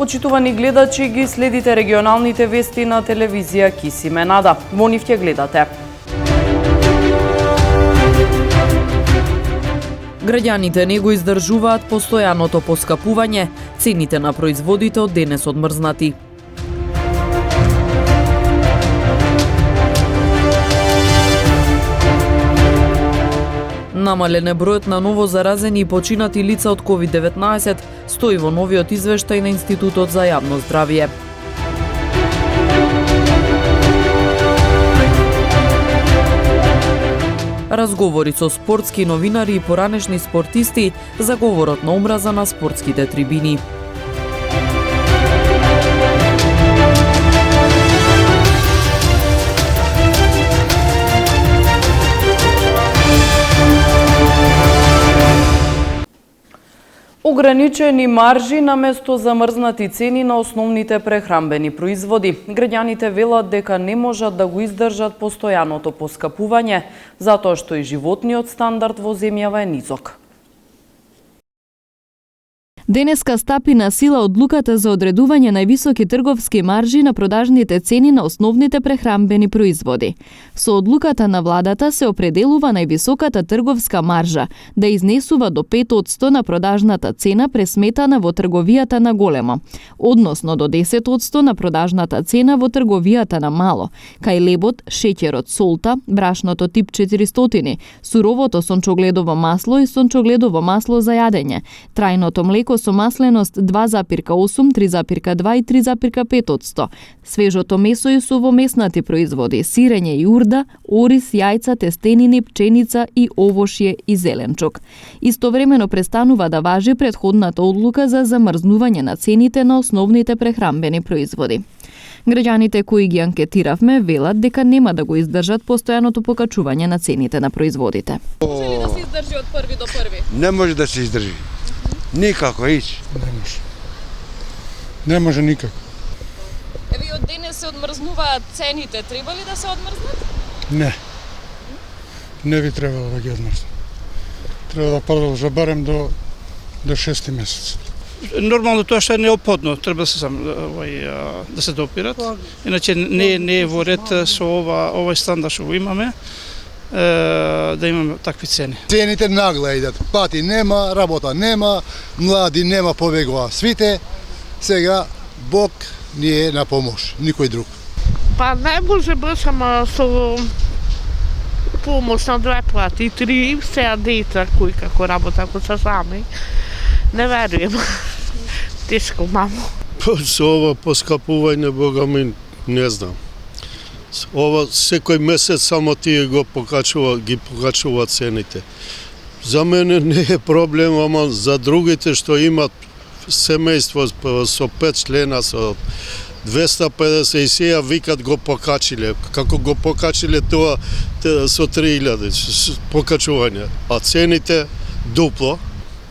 Почитувани гледачи, ги следите регионалните вести на телевизија Кисиме Нада. Во нив ќе гледате. Граѓаните не го издржуваат постојаното поскапување, цените на производите од денес одмрзнати. Намален е бројот на ново заразени и починати лица од COVID-19, стои во новиот извештај на Институтот за јавно здравје. Разговори со спортски новинари и поранешни спортисти за говорот на омраза на спортските трибини. Ограничени маржи наместо замрзнати цени на основните прехранбени производи. Граѓаните велат дека не можат да го издржат постојаното поскапување, затоа што и животниот стандард во земјава е низок. Денеска стапи на сила одлуката за одредување највисоки трговски маржи на продажните цени на основните прехранбени производи. Со одлуката на владата се определува највисоката трговска маржа да изнесува до 5% на продажната цена пресметана во трговијата на големо, односно до 10% на продажната цена во трговијата на мало, кај лебот, шеќерот, солта, брашното тип 400, суровото сончогледово масло и сончогледово масло за јадење, трајното млеко со масленост 2,8, 3,2 и 3,5%, свежото месо и сувомеснати производи, сирење и урда, ориз, јајца, тестенини, пченица и овошје и зеленчук. Истовремено престанува да важи претходната одлука за замрзнување на цените на основните прехранбени производи. Граѓаните кои ги анкетиравме велат дека нема да го издржат постојаното покачување на цените на производите. Може ли да се издржи од први до први? Не може да се издржи. Никако, ич. Не може. Не може никако. Еве од денес се одмрзнуваат цените, треба ли да се одмрзнат? Не. Не би требало да ги одмрзнат. Треба да продолжа барем до 6 месец. Нормално тоа што е неопходно, треба да се допират. Иначе не е во ред со овој стандард што го имаме. Да имаме такви цени. Цените нагла идат. Пати нема, работа нема, млади нема, побегува свите. Сега Бог ни е на помош, никој друг. Па не може баш, ама со помош на 2 плати, 3, сега деца кои како работа, ако се сами. Не веруjem. Тешко, мамо. Со ова поскапување, Бога ми, не знам. Ова секој месец само тие ги покачува цените. За мене не е проблем, ама за другите што имат семејство со 5 члена, со 250 и сеја викат го покачиле. Како го покачиле тоа со 3000 покачување. А цените дупло.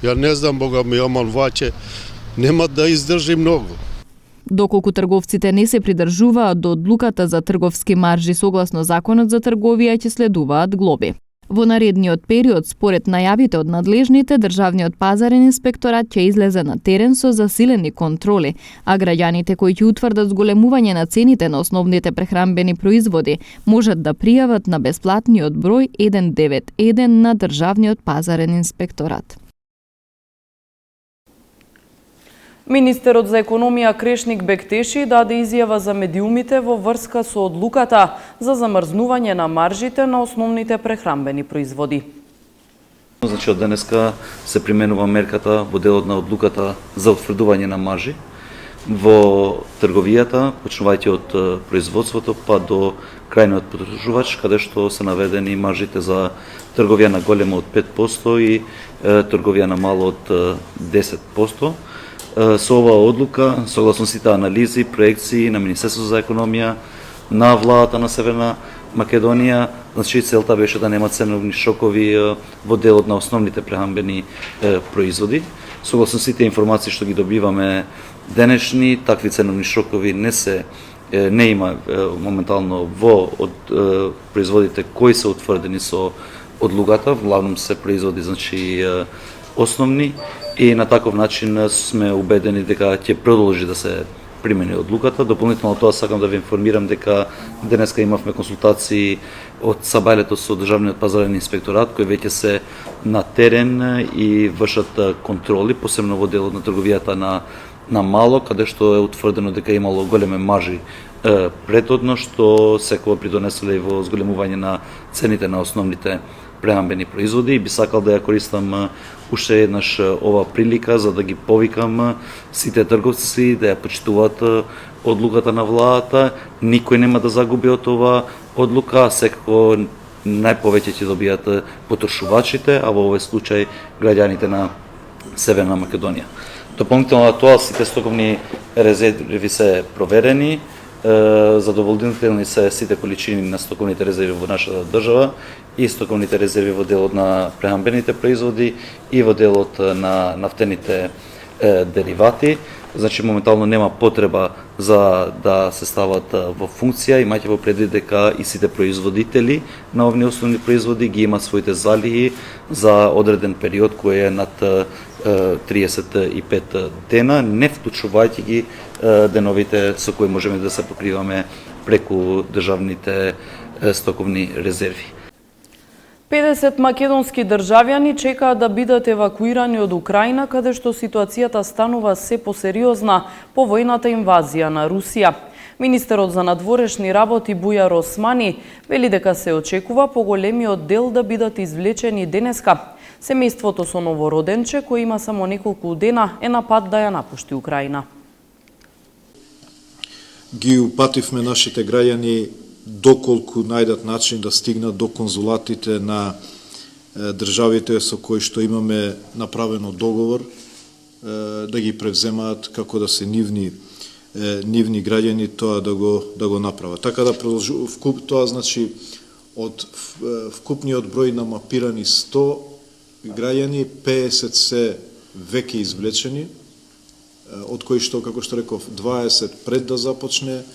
Ја не знам, Бога ми, ама ваќе нема да издржи многу. Доколку трговците не се придржуваат до одлуката за трговски маржи согласно Законот за трговија, ќе следуваат глоби. Во наредниот период, според најавите од надлежните, Државниот пазарен инспекторат ќе излезе на терен со засилени контроли, а граѓаните кои ќе утврдат зголемување на цените на основните прехранбени производи можат да пријават на бесплатниот број 191 на Државниот пазарен инспекторат. Министерот за економија Крешник Бектеши даде изјава за медиумите во врска со одлуката за замрзнување на маржите на основните прехранбени производи. Значи од денеска се применува мерката во делот на одлуката за утврдување на маржи во трговијата, почнувајќи од производството па до крајниот потребувач, каде што се наведени маржите за трговија на големо од 5% и трговија на мало од 10%. Со оваа одлука, согласно сите анализи, проекции на Министерството за економија, на владата на Северна Македонија, значи целта беше да нема ценовни шокови во делот на основните прехранбени производи. Согласно сите информации што ги добиваме денешни, такви ценовни шокови не има моментално во производите кои се утврдени со одлугата, главном се производи значи основни и на таков начин сме убедени дека ќе продолжи да се примени одлуката. Дополнително тоа сакам да ве информирам дека денеска имавме консултации од Сабајлето со Државниот пазарен инспекторат, кои веќе се на терен и вршат контроли, посебно во делот на трговијата на мало, каде што е утврдено дека имало големи маржи претhodно, што секогаш придонеселе и во зголемување на цените на основните прехранбени производи. Би сакал да ја користам уште еднаш ова прилика за да ги повикам сите трговци да ја почитуваат одлуката на владата. Никој нема да загуби од ова одлука, секако најповеќе ќе добијат потрошувачите, а во овој случај граѓаните на Северна Македонија. Дополнително на тоа сите стоковни резерви се проверени, задоволителни се сите количини на стоковните резерви во нашата држава и стоковните резерви во делот на прехранбените производи и во делот на нафтените деривати. Значи моментално нема потреба за да се стават во функција, имајќи во предвид дека и сите производители на овни основни производи ги имаат своите залиги за одреден период кој е над 35 дена, не вклучувајќи ги деновите со кои можеме да се покриваме преку државните стоковни резерви. 50 македонски државјани чекаат да бидат евакуирани од Украина, каде што ситуацијата станува се посериозна по војната инвазија на Русија. Министерот за надворешни работи Бујар Османи вели дека се очекува поголемиот дел да бидат извлечени денеска. Семејството со новороденче, кој има само неколку дена, е на пат да ја напушти Украина. Ги упативме нашите граѓани доколку најдат начин да стигнат до конзулатите на државите со кои што имаме направено договор, да ги превземаат како да се нивни граѓани тоа да го направат. Така да продолжу тоа значи од вкупниот број на мапирани 100 граѓани, 50 се веќе извлечени, од кои што, како што реков, 20 пред да започне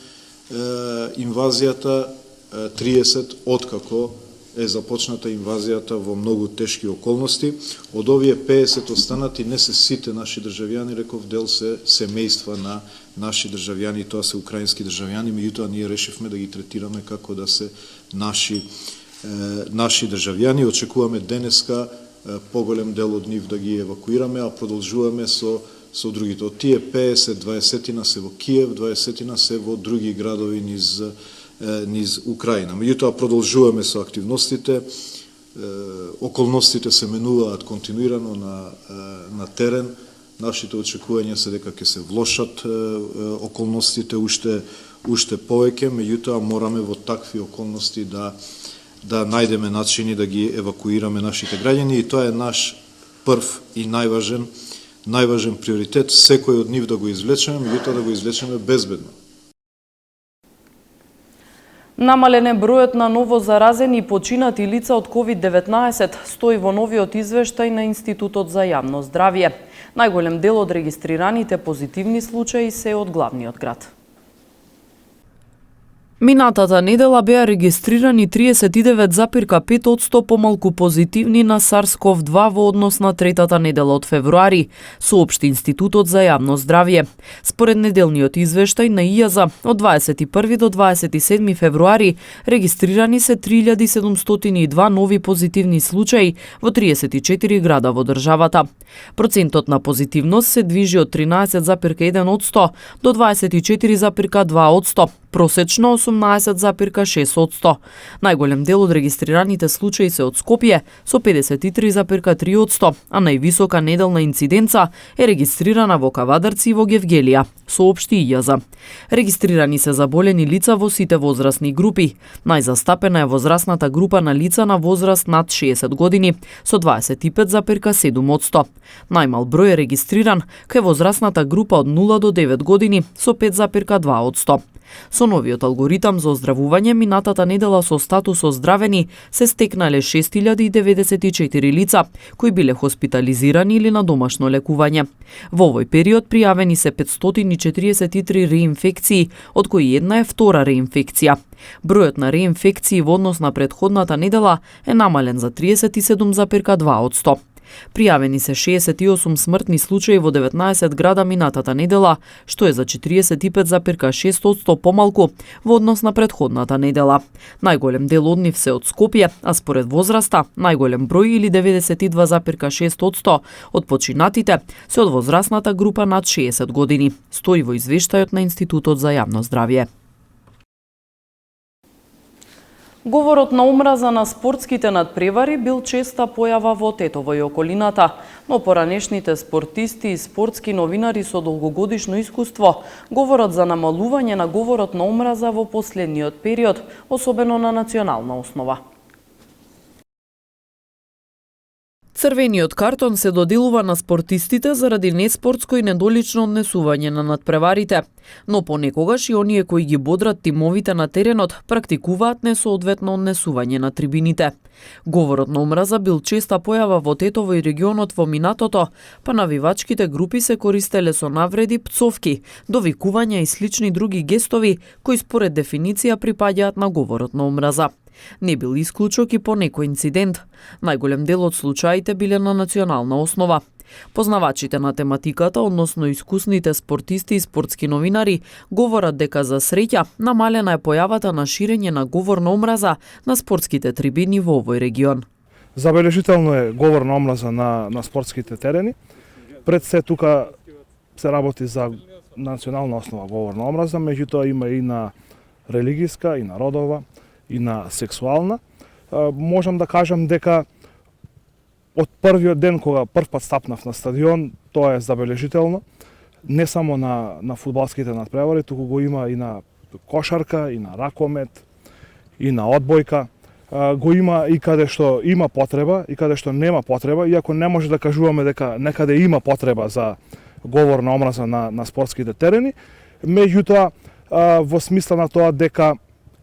инвазијата, 30 откако е започната инвазијата во многу тешки околности. Од овие 50 останати не се сите наши државјани, реков, дел се семејства на наши државјани, тоа се украински државјани, меѓутоа ние решивме да ги третираме како да се наши државјани. Очекуваме денеска поголем дел од нив да ги евакуираме, а продолжуваме со другите. Од тие 50, 20 се во Киев, 20 се во други градови низ Украина. Меѓутоа продолжуваме со активностите, околностите се менуваат континуирано на терен. Нашите очекувања се дека ќе се влошат околностите уште повеќе, меѓутоа мораме во такви околности да најдеме начини да ги евакуираме нашите граѓани и тоа е наш прв и најважен приоритет, секој од нив да го извлечеме, меѓутоа да го извлечеме безбедно. Намален е бројот на ново заразени и починати лица од COVID-19, стои во новиот извештај на Институтот за јавно здравје. Најголем дел од регистрираните позитивни случаи се од главниот град. Минатата недела беа регистрирани 39,5% помалку позитивни на SARS-CoV-2 во однос на третата недела од февруари, соопшти Институтот за јавно здравје. Според неделниот извештај на ИЈАЗа, од 21 до 27 февруари регистрирани се 3702 нови позитивни случаи во 34 града во државата. Процентот на позитивност се движи од 13,1% до 24,2%. Просечно 18,6%. Најголем дел од регистрираните случаи се од Скопје со 53,3%, а највисока неделна инциденца е регистрирана во Кавадарци и во Гевгелија, соопшти ИЈАЗа. Регистрирани се заболени лица во сите возрастни групи. Најзастапена е возрастната група на лица на возраст над 60 години со 25,7%. Најмал број е регистриран кај возрастната група од 0 до 9 години со 5,2%. Со новиот алгоритам за оздравување минатата недела со статус оздравени се стекнале 6094 лица кои биле хоспитализирани или на домашно лекување. Во овој период пријавени се 543 реинфекции, од кои една е втора реинфекција. Бројот на реинфекции во однос на претходната недела е намален за 37,2%. Пријавени се 68 смртни случаи во 19 града минатата недела, што е за 45,6% помалку во однос на претходната недела. Најголем дел од нив се од Скопје, а според возраста, најголем број или 92,6% од починатите се од возрастната група над 60 години, стои во извештајот на Институтот за јавно здравје. Говорот на омраза на спортските надпревари бил честа појава во Тетово и околината, но поранешните спортисти и спортски новинари со долгогодишно искуство говорат за намалување на говорот на омраза во последниот период, особено на национална основа. Црвениот картон се доделува на спортистите заради неспортско и недолично однесување на надпреварите, но понекогаш и оние кои ги бодрат тимовите на теренот практикуваат несоодветно однесување на трибините. Говорот на омраза бил честа појава во Тетово и регионот во минатото, па навивачките групи се користеле со навреди, пцовки, довикувања и слични други гестови кои според дефиниција припаѓаат на говорот на омраза. Не бил исклучок и по некој инцидент. Најголем дел од случаите биле на национална основа. Познавачите на тематиката, односно искусните спортисти и спортски новинари, говорат дека за среќа намалена е појавата на ширење на говор на омраза на спортските трибини во овој регион. Забележително е говор на омраза на спортските терени. Пред се тука се работи за национална основа говор на омраза, меѓутоа има и на религиска, и на родова, и на сексуална. Можам да кажам дека од првиот ден кога прв пат стапнав на стадион, тоа е забележително. Не само на фудбалските надпревари, туку го има и на кошарка, и на ракомет, и на одбојка. Го има и каде што има потреба, и каде што нема потреба, иако не може да кажуваме дека некаде има потреба за говор на омраза на спортските терени. Меѓутоа, во смисла на тоа дека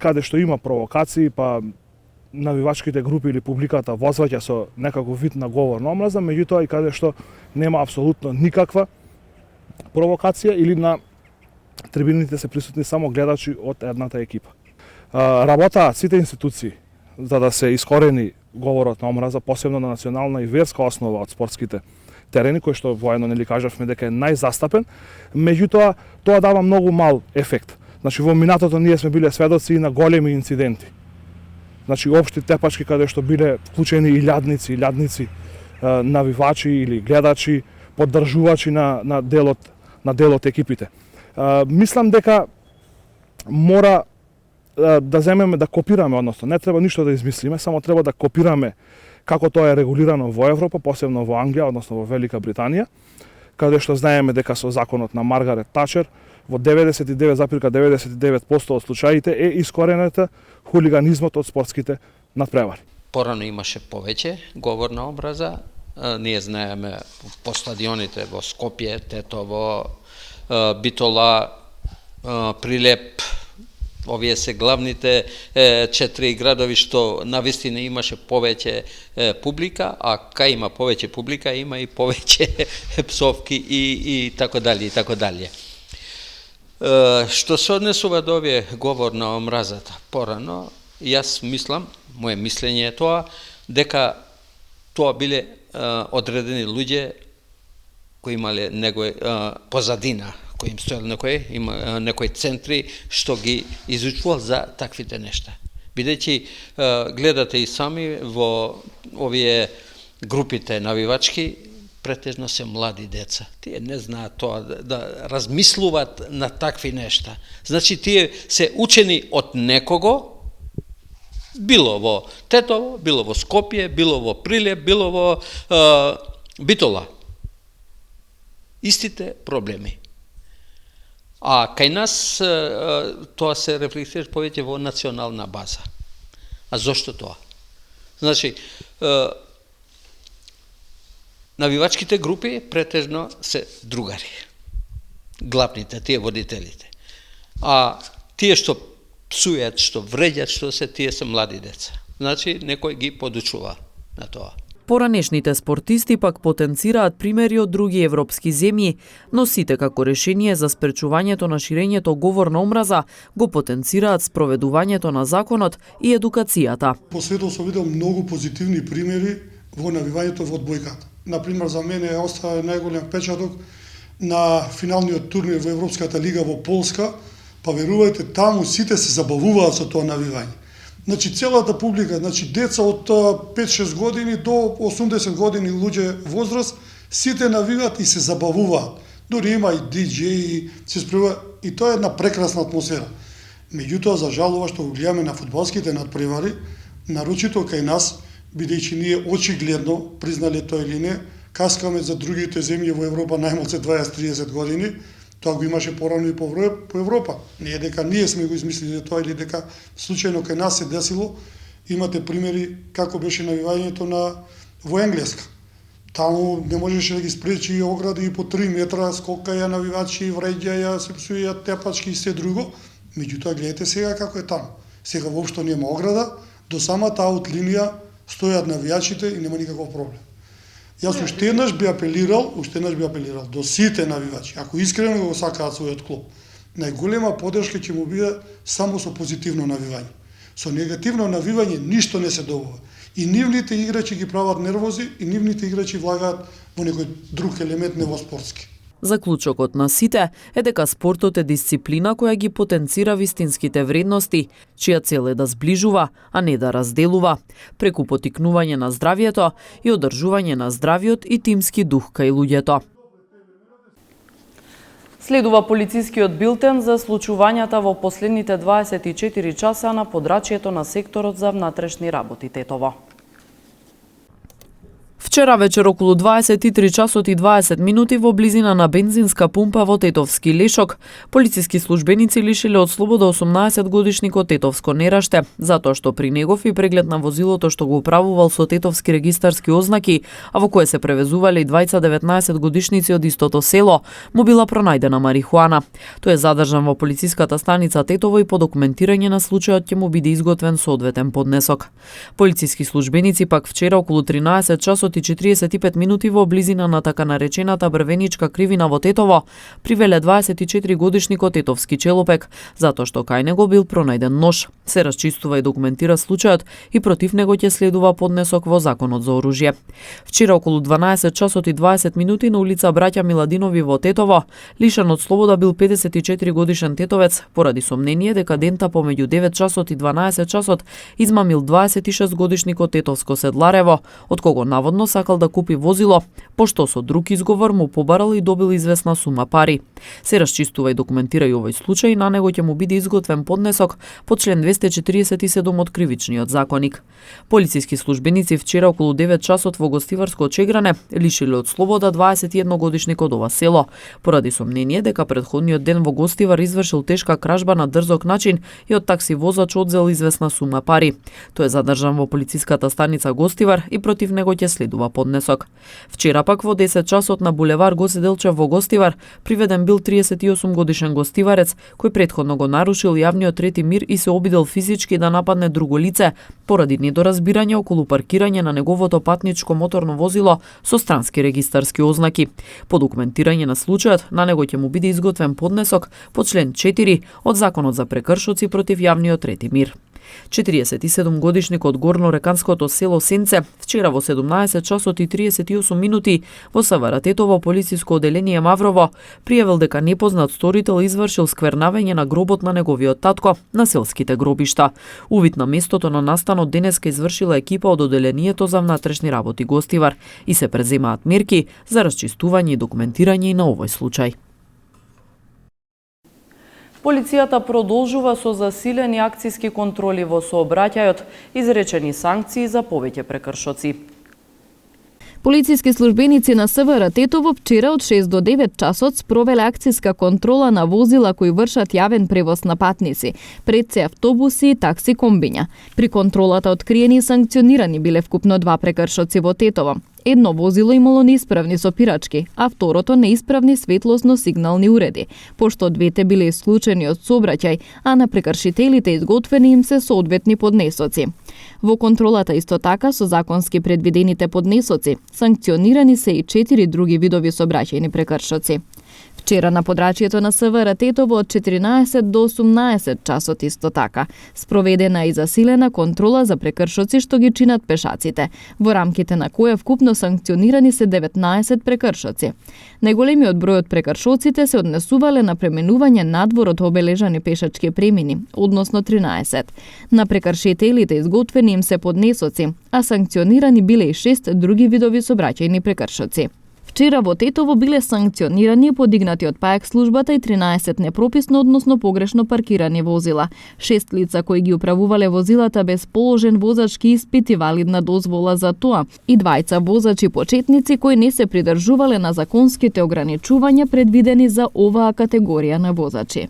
каде што има провокации, па навивачките групи или публиката возваќа со некаков вид на говор на омраза, меѓутоа и каде што нема апсолутно никаква провокација или на трибините се присутни само гледачи од едната екипа. Работаат сите институции за да се искорени говорот на омраза, посебно на национална и верска основа од спортските терени, кој што воено нели кажавме дека е најзастапен, меѓутоа тоа дава многу мал ефект. Значи во минатото ние сме биле сведоци и на големи инциденти. Значи општи тепачки каде што биле вклучени и лјадници, навивачи или гледачи, поддржувачи на делот екипите. Мислам дека мора да земеме да копираме, односно не треба ништо да измислиме, само треба да копираме како тоа е регулирано во Европа, посебно во Англија, односно во Велика Британија, каде што знаеме дека со законот на Маргарет Тачер во 99,99% од случаите е искоренета хулиганизмот од спортските надпревари. Порано имаше повеќе говор на омраза. Ние знаеме по стадионите во Скопје, Тетово, Битола, Прилеп, овие се главните 4 градови што навистина имаше повеќе публика, а кај има повеќе публика има и повеќе псовки и така дали и така дали. Што се однесува до овие говор на омразата порано, јас мислам, моје мислење е тоа, дека тоа биле одредени луѓе кои имале некој позадина, кои им стоел некои центри што ги изучувал за таквите нешта. Бидејќи гледате и сами во овие групите навивачки, претежно се млади деца. Тие не знаат тоа да размислуваат на такви нешта. Значи тие се учени од некого, било во Тетово, било во Скопје, било во Прилеп, било во Битола. Истите проблеми. А кај нас тоа се рефлектира повеќе во национална база. А зошто тоа? Значи, навивачките групи претежно се другари. Главните, тие водителите. А тие што псујат, што вреѓат, што се, тие се млади деца. Значи, некој ги подучува на тоа. Поранешните спортисти пак потенцираат примери од други европски земји, но сите како решение за спречувањето на ширењето говор на омраза го потенцираат спроведувањето на законот и едукацијата. По светот се видел многу позитивни примери во навивањето во одбојката. например за мене остава најголем печаток на финалниот турнир во Европската лига во Полска, па верувајте, таму сите се забавуваат со тоа навивање. Значи целата публика, значи деца од 5-6 години до 80 години луѓе возраст, сите навиваат и се забавуваат. Дори има и диџеи, се спрема, и тоа е една прекрасна атмосфера. Меѓутоа, за жалова што го гледаме на фудбалските надпревари, нарочито кај нас, бидејќи ние очигледно, признале тоа или не, каскаме за другите земји во Европа најмалце 20-30 години, тоа го имаше порано и по Европа. Не е дека ние сме го измислили тоа или дека случајно кај нас се десило. Имате примери како беше навивањето во Енглеска. Таму не можеше да ги спречи огради и по 3 метра, скокаја навивачи, вреѓаја, се псуја, тепачки и се друго. Меѓутоа, гледате сега како е таму. Сега воопшто нема ограда, до самата аутлинија стојат навијачите и нема никаков проблем. Јас уште еднаш би апелирал до сите навивачи, ако искрено го сакаат својот клуб, најголема поддршка ќе му биде само со позитивно навивање. Со негативно навивање ништо не се добива. И нивните играчи ги прават нервози, и нивните играчи влагаат во некој друг елемент, не во спортски. Заклучокот на сите е дека спортот е дисциплина која ги потенцира вистинските вредности, чија цел е да зближува, а не да разделува, преку поттикнување на здравието и одржување на здравиот и тимски дух кај луѓето. Следува полицискиот билтен за случувањата во последните 24 часа на подрачјето на секторот за внатрешни работи Тетово. Вчера вечер околу 23 часот и 20 минути во близина на бензинска пумпа во Тетовски Лешок, полициски службеници лишиле од слобода 18-годишникот Тетовско Нераште, затоа што при негов и преглед на возилото што го управувал со тетовски регистарски ознаки, а во кое се превезувале и двајца 19-годишници од истото село, му била пронајдена марихуана. Тој е задржан во полициската станица Тетово и по документирање на случајот ќе му биде изготвен соодветен поднесок. Полициски службеници пак вчера околу 13 часот и 45 минути во близина на така наречената Брвеничка кривина во Тетово привеле 24-годишникот Тетовски Челопек, затоа што кај него бил пронајден нож. Се расчистува и документира случајот и против него ќе следува поднесок во Законот за оружје. Вчера околу 12 часот и 20 минути на улица Браќа Миладинови во Тетово, лишен од слобода бил 54 годишен тетовец поради сомнение дека дента помеѓу 9 часот и 12 часот измамил 26 годишникот Тетовско Седларево, од кого наводно сакал да купи возило, пошто со друг изговор му побарал и добил известна сума пари. Се расчистува и документира и овој случај, на него ќе му биде изготвен поднесок по член 247 од Кривичниот законник. Полициски службеници вчера околу 9 часот во гостиварско Чегране лишиле од слобода 21 годишник од ова село, поради сомнение дека претходниот ден во Гостивар извршил тешка кражба на дрзок начин и од такси возач одзел известна сума пари. Тој е задржан во полициската станица Гостивар и против него ќе следува поднесок. Вчера пак во 10 часот на булевар Гоце Делчев во Гостивар приведен бил 38 годишен гостиварец кој претходно го нарушил јавниот трети мир и се обидел физички да нападне друго лице поради недоразбирање околу паркирање на неговото патничко моторно возило со странски регистарски ознаки. По документирање на случајот на него ќе му биде изготвен поднесок по член 4 од Законот за прекршоци против јавниот трети мир. 47 годишник од горнореканското село Сенце вчера во 17 часот и 38 минути во СВР Тетово полициско оделение Маврово пријавил дека непознат сторител извршил сквернавање на гробот на неговиот татко на селските гробишта. Увид на местото на настанот денеска извршила екипа од оделението за внатрешни работи Гостивар и се преземаат мерки за расчистување и документирање на овој случај. Полицијата продолжува со засилени акциски контроли во сообраќајот, изречени санкции за повеќе прекршоци. Полициски службеници на СВР Тетово вчера од 6 до 9 часот спровеле акциска контрола на возила кои вршат јавен превоз на патници, пред се автобуси и такси комбиња. При контролата откриени и санкционирани биле вкупно 2 прекршоци во Тетово. Едно возило имало неисправни сопирачки, а второто неисправни светлосно-сигнални уреди, пошто двете биле исклучени од сообраќај, а на прекршителите изготвени им се соодветни поднесоци. Во контролата исто така со законски предвидените поднесоци, санкционирани се и 4 други видови сообраќајни прекршоци. Вчера на подрачјето на СВР Тетово од 14 до 18 часот исто така спроведена и засилена контрола за прекршоци што ги чинат пешаците, во рамките на која вкупно санкционирани се 19 прекршоци. Најголемиот број од прекршоците се однесувале на преминување надвор од обележани пешачки премини, односно 13. На прекршителите изготвени им се поднесоци, а санкционирани биле и 6 други видови сообраќајни прекршоци. Вчера во Тетово биле санкционирани и подигнати од ПАЕК службата и 13 непрописно, односно погрешно паркирани возила. 6 лица кои ги управувале возилата без положен возачки испит и валидна дозвола за тоа и 2 возачи почетници кои не се придржувале на законските ограничувања предвидени за оваа категорија на возачи.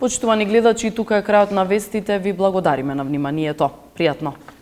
Почитувани гледачи, тука е крајот на вестите. Ви благодариме на вниманието. Пријатно!